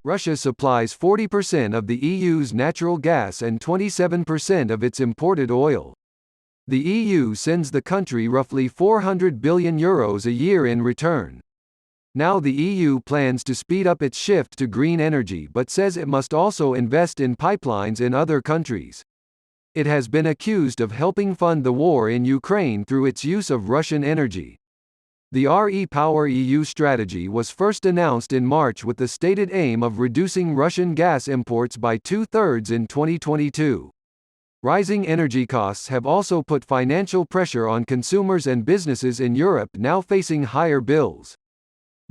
Russia supplies 40% of the EU's natural gas and 27% of its imported oil. The EU sends the country roughly €400 billion a year in return. Now the EU plans to speed up its shift to green energy but says it must also invest in pipelines in other countries. It has been accused of helping fund the war in Ukraine through its use of Russian energy. The REPower EU strategy was first announced in March with the stated aim of reducing Russian gas imports by two-thirds in 2022. Rising energy costs have also put financial pressure on consumers and businesses in Europe now facing higher bills.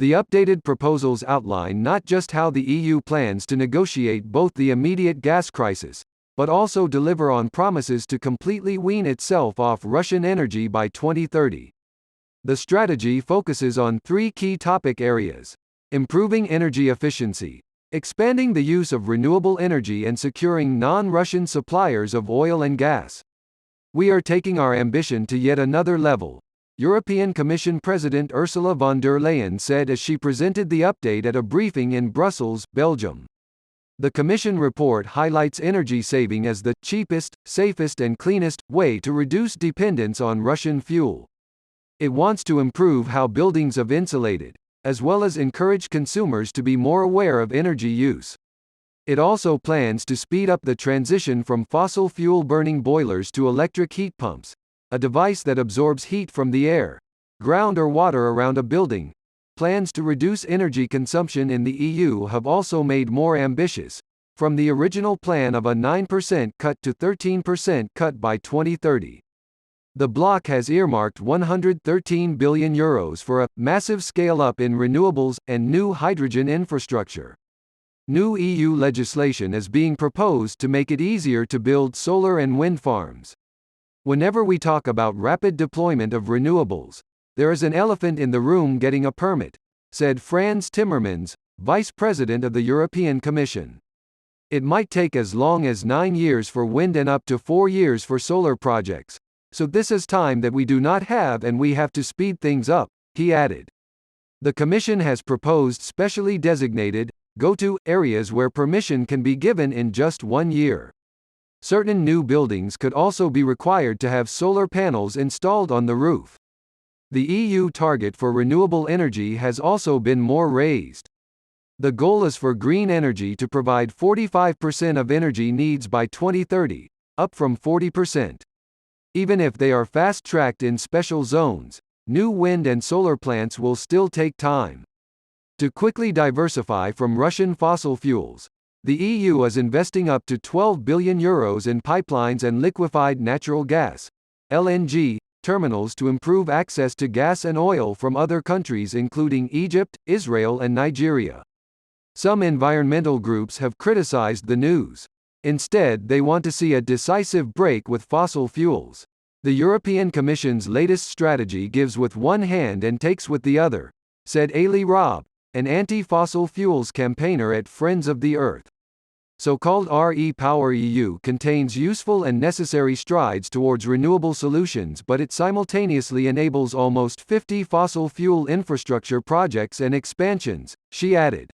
The updated proposals outline not just how the EU plans to negotiate both the immediate gas crisis, but also deliver on promises to completely wean itself off Russian energy by 2030. The strategy focuses on three key topic areas: improving energy efficiency, expanding the use of renewable energy, and securing non-Russian suppliers of oil and gas. We are taking our ambition to yet another level, European Commission President Ursula von der Leyen said as she presented the update at a briefing in Brussels, Belgium. The Commission report highlights energy saving as the cheapest, safest and cleanest way to reduce dependence on Russian fuel. It wants to improve how buildings are insulated, as well as encourage consumers to be more aware of energy use. It also plans to speed up the transition from fossil fuel burning boilers to electric heat pumps, a device that absorbs heat from the air, ground or water around a building. Plans to reduce energy consumption in the EU have also made more ambitious, from the original plan of a 9% cut to 13% cut by 2030. The bloc has earmarked €113 billion for a massive scale-up in renewables and new hydrogen infrastructure. New EU legislation is being proposed to make it easier to build solar and wind farms. Whenever we talk about rapid deployment of renewables, there is an elephant in the room: getting a permit, said Frans Timmermans, Vice President of the European Commission. It might take as long as 9 years for wind and up to 4 years for solar projects. So this is time that we do not have and we have to speed things up, he added. The Commission has proposed specially designated, go-to, areas where permission can be given in just 1 year. Certain new buildings could also be required to have solar panels installed on the roof. The EU target for renewable energy has also been more raised. The goal is for green energy to provide 45% of energy needs by 2030, up from 40%. Even if they are fast-tracked in special zones, new wind and solar plants will still take time. To quickly diversify from Russian fossil fuels, the EU is investing up to €12 billion in pipelines and liquefied natural gas (LNG) terminals to improve access to gas and oil from other countries including Egypt, Israel and Nigeria. Some environmental groups have criticized the news. Instead, they want to see a decisive break with fossil fuels. The European Commission's latest strategy gives with one hand and takes with the other, said Ailey Robb, an anti-fossil fuels campaigner at Friends of the Earth. So-called REPower EU contains useful and necessary strides towards renewable solutions, but it simultaneously enables almost 50 fossil fuel infrastructure projects and expansions, she added.